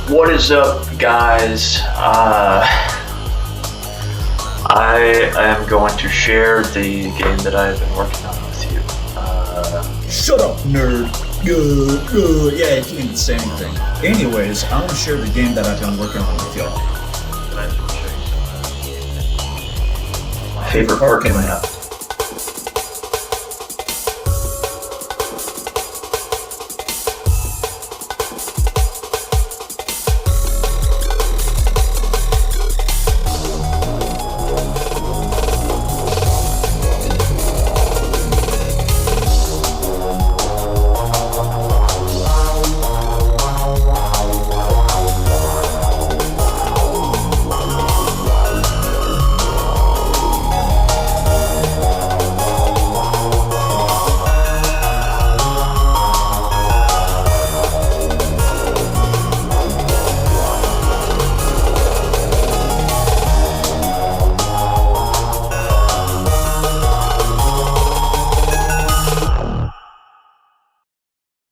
What is up, guys? I am going to share the game that I've been working on with you. Shut up, nerd. Yeah, you can't say anything. Anyways, I want to share the game that I've been working on with y'all. My favorite part coming up.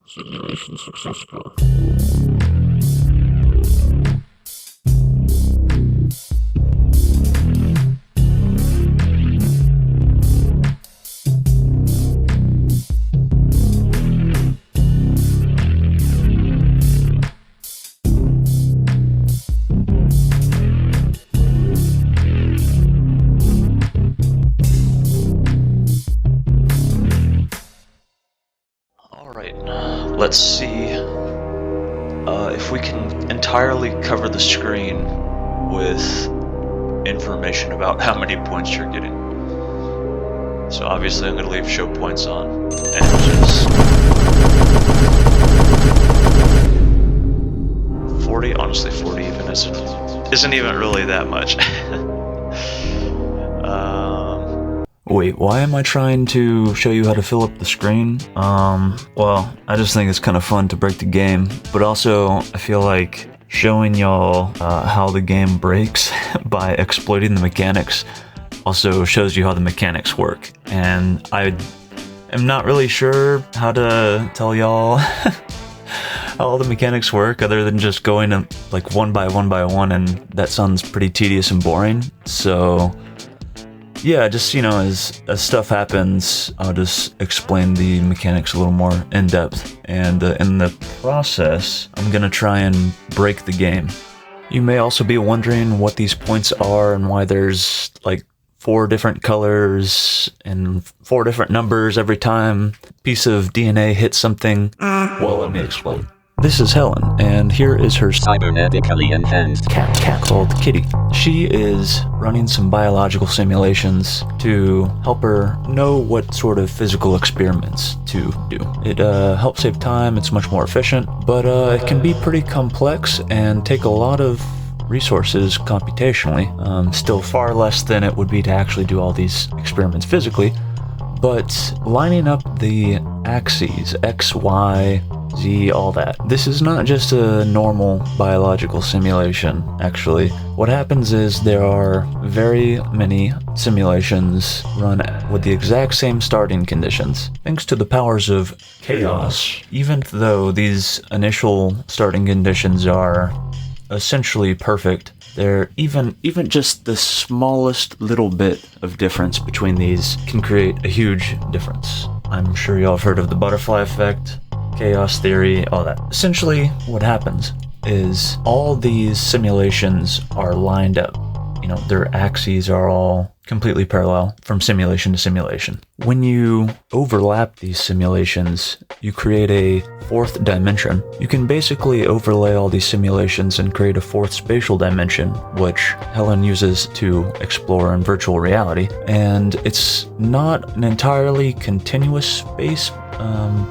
Simulation successful. Let's see if we can entirely cover the screen with information about how many points you're getting. So obviously I'm going to leave show points on, and just 40. Honestly, 40 even isn't even really that much. Wait, why am I trying to show you how to fill up the screen? Well, I just think it's kind of fun to break the game, but also I feel like showing y'all how the game breaks by exploiting the mechanics also shows you how the mechanics work. And I am not really sure how to tell y'all how all the mechanics work other than just going like one by one, and that sounds pretty tedious and boring. So yeah, just, as stuff happens, I'll just explain the mechanics a little more in depth, and in the process, I'm gonna try and break the game. You may also be wondering what these points are and why there's like 4 different colors and 4 different numbers every time a piece of DNA hits something. Well, let me explain. This is Helen, and here is her Cybernetically enhanced cat called Kitty. She is running some biological simulations to help her know what sort of physical experiments to do. It helps save time, it's much more efficient, but it can be pretty complex and take a lot of resources computationally. Still far less than it would be to actually do all these experiments physically, but lining up the axes, X, Y, Z, all that. This is not just a normal biological simulation, actually. What happens is there are very many simulations run with the exact same starting conditions. Thanks to the powers of chaos, even though these initial starting conditions are essentially perfect, they're even just the smallest little bit of difference between these can create a huge difference. I'm sure y'all have heard of the butterfly effect, chaos theory, all that. Essentially, what happens is all these simulations are lined up. Their axes are all completely parallel from simulation to simulation. When you overlap these simulations, you create a 4th dimension. You can basically overlay all these simulations and create a 4th spatial dimension, which Helen uses to explore in virtual reality. And it's not an entirely continuous space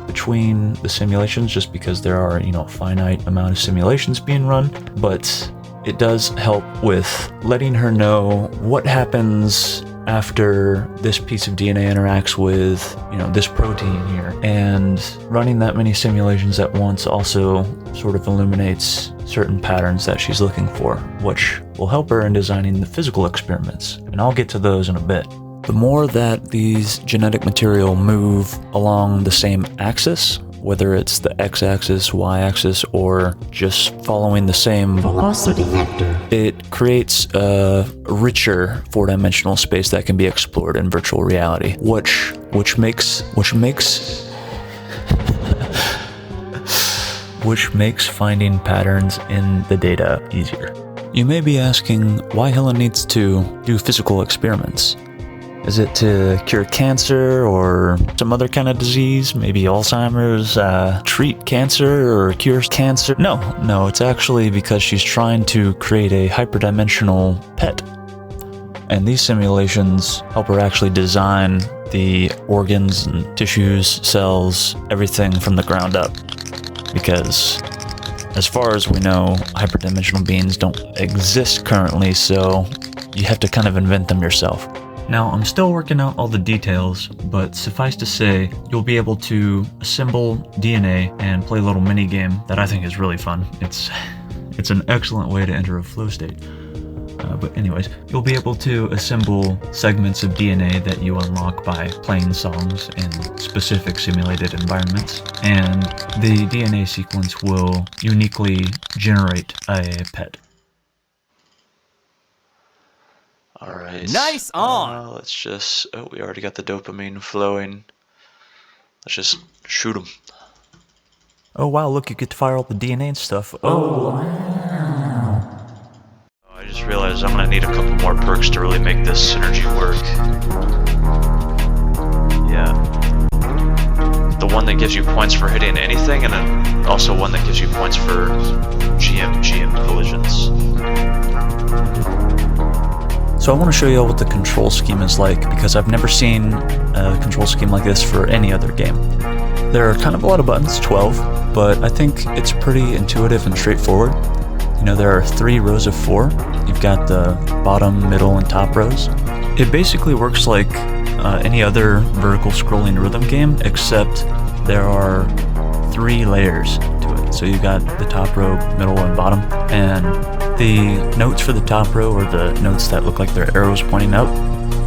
between the simulations, just because there are, a finite amount of simulations being run, but it does help with letting her know what happens after this piece of DNA interacts with, this protein here. And running that many simulations at once also sort of illuminates certain patterns that she's looking for, which will help her in designing the physical experiments. And I'll get to those in a bit. The more that these genetic material move along the same axis, whether it's the x-axis, y-axis, or just following the same Velocity vector. it creates a richer four-dimensional space that can be explored in virtual reality, which makes finding patterns in the data easier. You may be asking why Helen needs to do physical experiments. Is it to cure cancer or some other kind of disease? Maybe Alzheimer's, treat cancer or cure cancer? No, it's actually because she's trying to create a hyperdimensional pet. And these simulations help her actually design the organs and tissues, cells, everything from the ground up. Because as far as we know, hyperdimensional beings don't exist currently, so you have to kind of invent them yourself. Now, I'm still working out all the details, but suffice to say, you'll be able to assemble DNA and play a little mini game that I think is really fun. It's an excellent way to enter a flow state. But anyways, you'll be able to assemble segments of DNA that you unlock by playing songs in specific simulated environments, and the DNA sequence will uniquely generate a pet. Alright. Nice on! Let's just... Oh, we already got the dopamine flowing. Let's just shoot him. Oh wow, look, you get to fire all the DNA and stuff. I just realized I'm gonna need a couple more perks to really make this synergy work. Yeah. The one that gives you points for hitting anything, and then also one that gives you points for GM collisions. So I want to show you what the control scheme is like, because I've never seen a control scheme like this for any other game. There are kind of a lot of buttons, 12, but I think it's pretty intuitive and straightforward. You know, there are 3 rows of 4. You've got the bottom, middle, and top rows. It basically works like any other vertical scrolling rhythm game, except there are 3 layers to it. So you've got the top row, middle, and bottom, and the notes for the top row are the notes that look like they're arrows pointing up.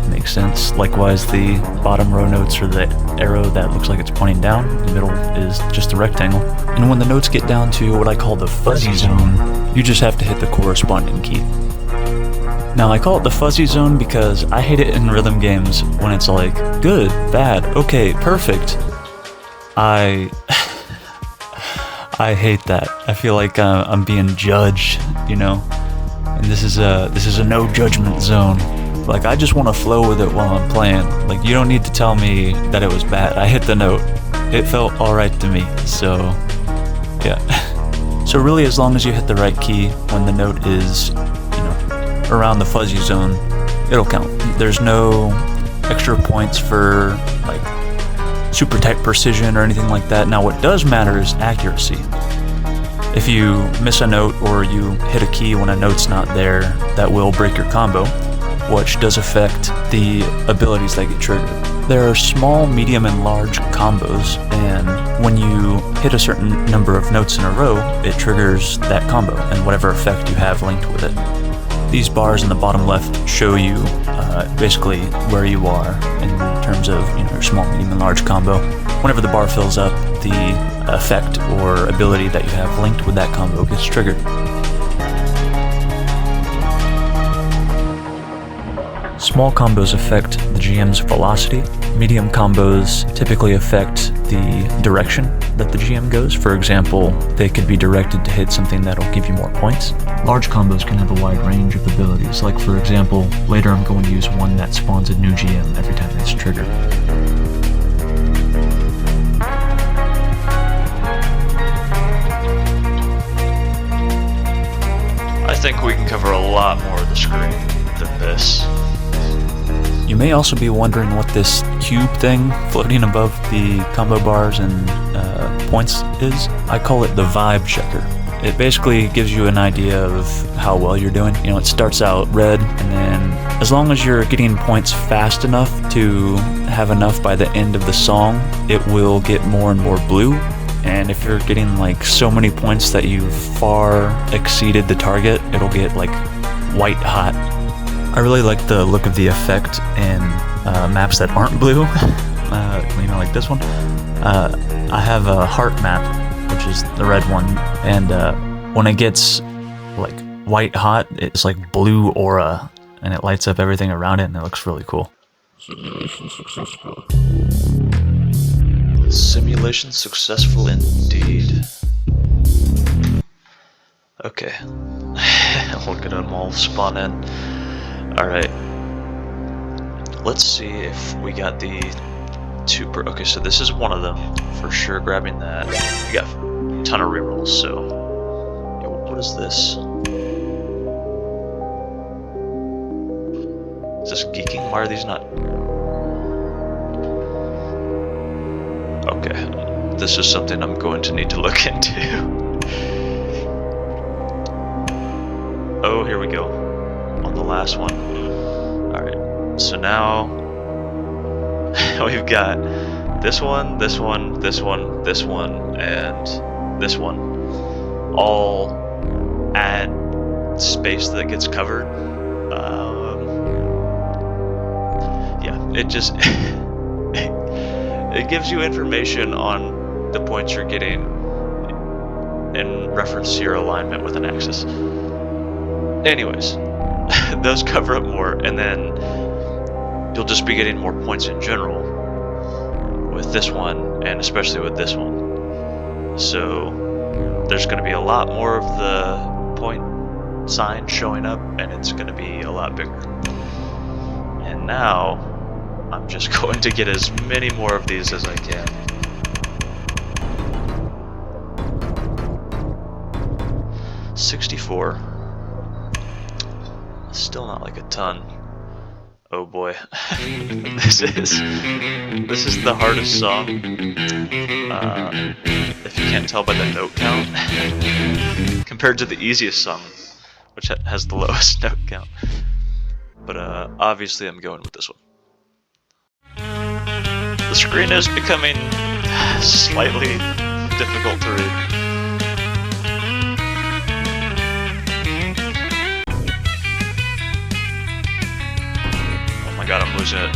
Makes sense. Likewise, the bottom row notes are the arrow that looks like it's pointing down. The middle is just a rectangle. And when the notes get down to what I call the fuzzy zone, you just have to hit the corresponding key. Now, I call it the fuzzy zone because I hate it in rhythm games when it's like, good, bad, okay, perfect. I hate that. I feel like I'm being judged, you know? And this is a no judgment zone. Like, I just want to flow with it while I'm playing. Like, you don't need to tell me that it was bad. I hit the note. It felt alright to me, so yeah. So really, as long as you hit the right key when the note is, you know, around the fuzzy zone, it'll count. There's no extra points for, like, super tight precision or anything like that. Now, what does matter is accuracy. If you miss a note or you hit a key when a note's not there, that will break your combo, which does affect the abilities that get triggered. There are small, medium, and large combos, and when you hit a certain number of notes in a row, it triggers that combo and whatever effect you have linked with it. These bars in the bottom left show you basically where you are in terms of, you know, your small, medium, and large combo. Whenever the bar fills up, the effect or ability that you have linked with that combo gets triggered. Small combos affect the GM's velocity. Medium combos typically affect the direction that the GM goes. For example, they could be directed to hit something that'll give you more points. Large combos can have a wide range of abilities. Like, for example, later I'm going to use one that spawns a new GM every time it's triggered. I think we can cover a lot more of the screen than this. You may also be wondering what this cube thing floating above the combo bars and points is. I call it the vibe checker. It basically gives you an idea of how well you're doing. You know, it starts out red, and then as long as you're getting points fast enough to have enough by the end of the song, it will get more and more blue. And if you're getting like so many points that you've far exceeded the target, it'll get like white hot. I really like the look of the effect in maps that aren't blue, you know, like this one. I have a heart map, which is the red one, and when it gets like white hot, it's like blue aura, and it lights up everything around it, and it looks really cool. Simulation successful. Simulation successful indeed. Okay. Look at them all spawn in. Alright. Let's see if we got the okay, so this is one of them. For sure grabbing that. We got a ton of rerolls, so... Yeah, what is this? Is this geeking? Why are these not... Okay. This is something I'm going to need to look into. Oh, here we go. On the last one. Alright, so now we've got this one, this one, this one, this one, and this one. All add space that gets covered. Yeah, it just... it gives you information on the points you're getting in reference to your alignment with an axis. Anyways, those cover up more, and then you'll just be getting more points in general with this one, and especially with this one. So there's going to be a lot more of the point sign showing up, and it's going to be a lot bigger. And now I'm just going to get as many more of these as I can. $64. Still not like a ton. Oh boy. This is the hardest song. If you can't tell by the note count, compared to the easiest song, which has the lowest note count. But obviously I'm going with this one. The screen is becoming slightly difficult to read. God, I'm losing it.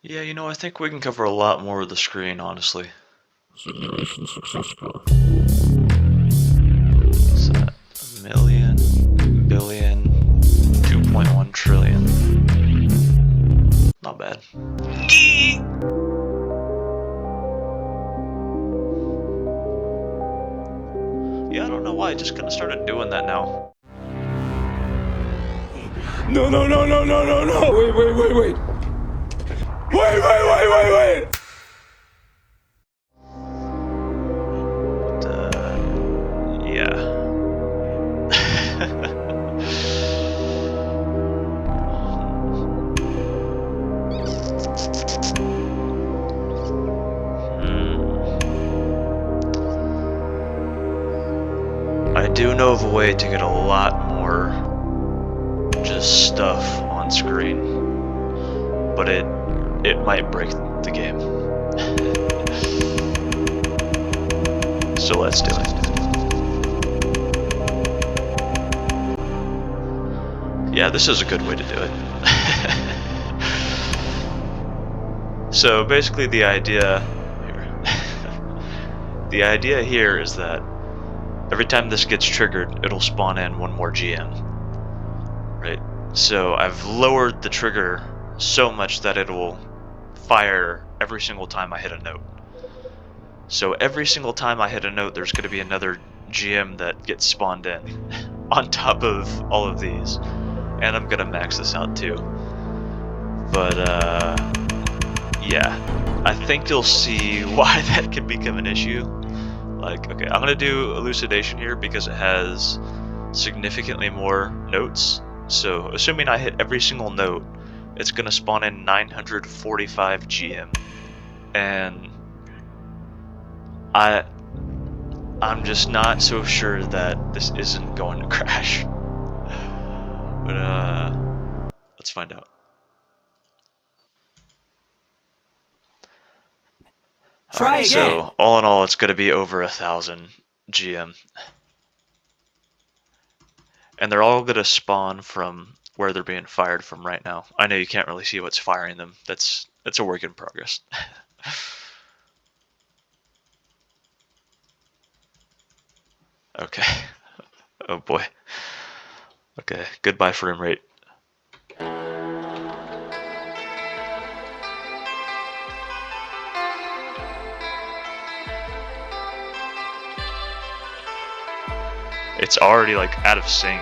Yeah, you know, I think we can cover a lot more of the screen, honestly. Simulation successful. What's that? A million, billion, 2.1 trillion. Not bad. Yeah, I don't know why, I just kind of started doing that now. No, no, no, no, no, no, no! Wait, wait, wait, wait! Wait, wait, wait, wait, wait! Yeah. I do know of a way to get a lot more just stuff on screen, but it might break the game. So let's do it. Yeah, this is a good way to do it. So basically the idea here is that every time this gets triggered, it'll spawn in one more GM. Right? So I've lowered the trigger so much that it will fire every single time I hit a note. So every single time I hit a note, there's going to be another GM that gets spawned in on top of all of these. And I'm gonna max this out too. But yeah, I think you'll see why that could become an issue. Like, okay, I'm gonna do elucidation here because it has significantly more notes. So assuming I hit every single note, it's gonna spawn in 945 GM. And I'm just not so sure that this isn't going to crash. But let's find out. Try again. So all in all, it's going to be over 1,000 GM, and they're all going to spawn from where they're being fired from right now. I know you can't really see what's firing them. That's a work in progress. Okay. Oh boy. Okay. Goodbye frame rate. It's already like out of sync.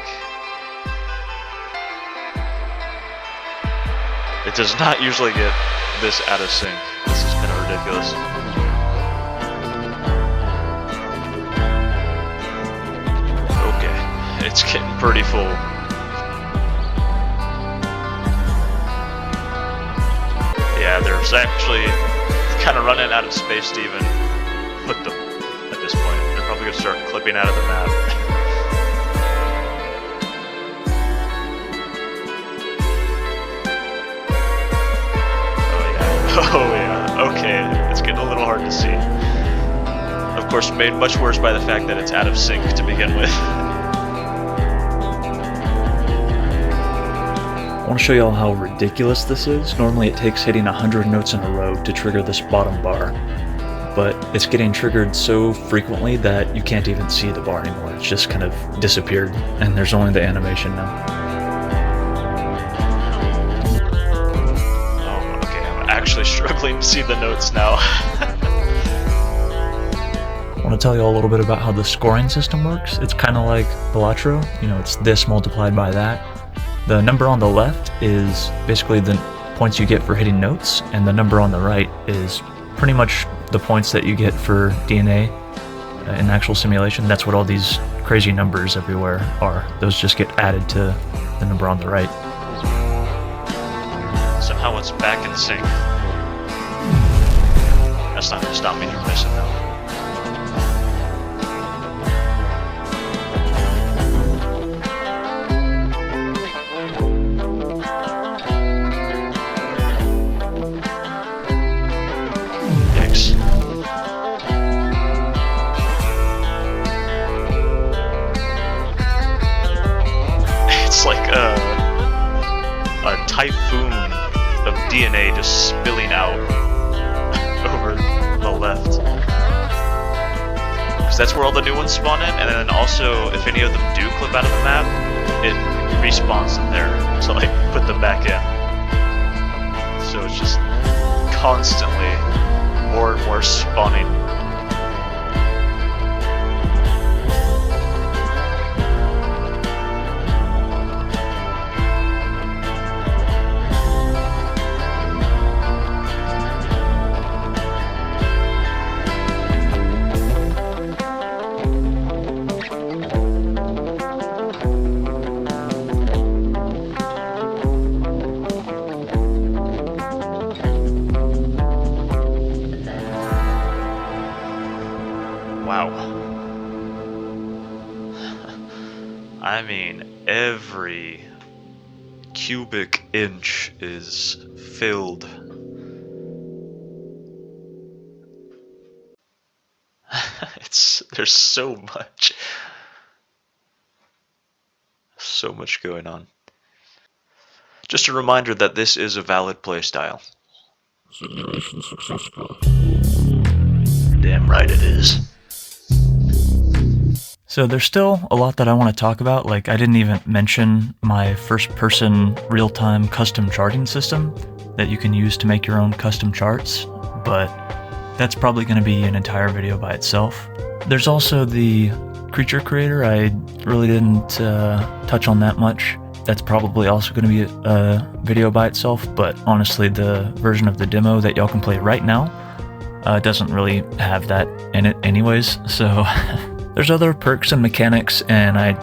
It does not usually get this out of sync. This is kind of ridiculous. Okay, it's getting pretty full. Yeah, there's actually kind of running out of space to even put them at this point. They're probably going to start clipping out of the map. Oh yeah, okay, it's getting a little hard to see. Of course, made much worse by the fact that it's out of sync to begin with. I want to show y'all how ridiculous this is. Normally it takes hitting 100 notes in a row to trigger this bottom bar, but it's getting triggered so frequently that you can't even see the bar anymore. It's just kind of disappeared, and there's only the animation now. Actually struggling to see the notes now. I want to tell you all a little bit about how the scoring system works. It's kind of like Balatro, you know, it's this multiplied by that. The number on the left is basically the points you get for hitting notes, and the number on the right is pretty much the points that you get for DNA in actual simulation. That's what all these crazy numbers everywhere are. Those just get added to the number on the right. Somehow it's back in sync. That's not gonna stop me from missing though. Yikes. It's like a typhoon of DNA just spilling out over the left. Because that's where all the new ones spawn in, and then also, if any of them do clip out of the map, it respawns them there to like put them back in. So it's just constantly more and more spawning. I mean, every cubic inch is filled. There's so much going on. Just a reminder that this is a valid playstyle. Simulation successful. Damn right it is. So there's still a lot that I want to talk about. Like, I didn't even mention my first-person real-time custom charting system that you can use to make your own custom charts, but that's probably going to be an entire video by itself. There's also the creature creator, I really didn't touch on that much. That's probably also going to be a video by itself, but honestly, the version of the demo that y'all can play right now doesn't really have that in it anyways, so there's other perks and mechanics, and I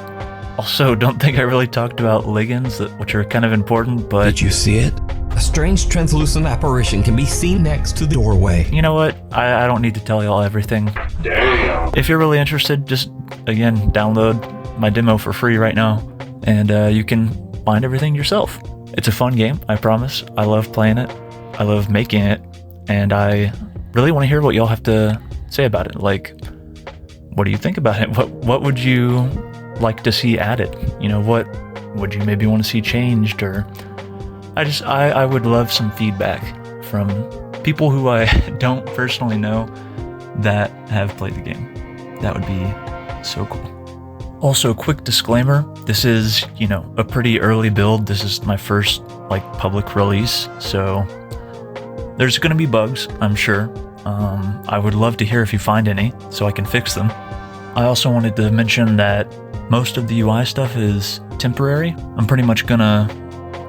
also don't think I really talked about ligands, which are kind of important, but... Did you see it? A strange translucent apparition can be seen next to the doorway. You know what? I don't need to tell y'all everything. Damn. If you're really interested, just, again, download my demo for free right now, and you can find everything yourself. It's a fun game, I promise. I love playing it. I love making it, and I really want to hear what y'all have to say about it. Like, what do you think about it? What would you like to see added? You know, what would you maybe want to see changed? Or I would love some feedback from people who I don't personally know that have played the game. That would be so cool. Also, quick disclaimer, this is, you know, a pretty early build. This is my first, like, public release, so there's gonna be bugs, I'm sure. I would love to hear if you find any, so I can fix them. I also wanted to mention that most of the UI stuff is temporary. I'm pretty much gonna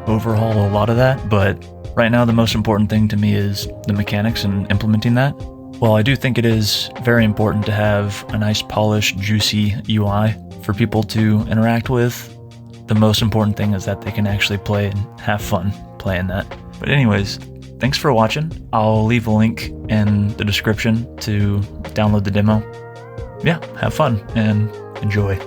overhaul a lot of that, but right now the most important thing to me is the mechanics and implementing that. While I do think it is very important to have a nice polished, juicy UI for people to interact with, the most important thing is that they can actually play and have fun playing that. But anyways, thanks for watching. I'll leave a link in the description to download the demo. Yeah, have fun and enjoy.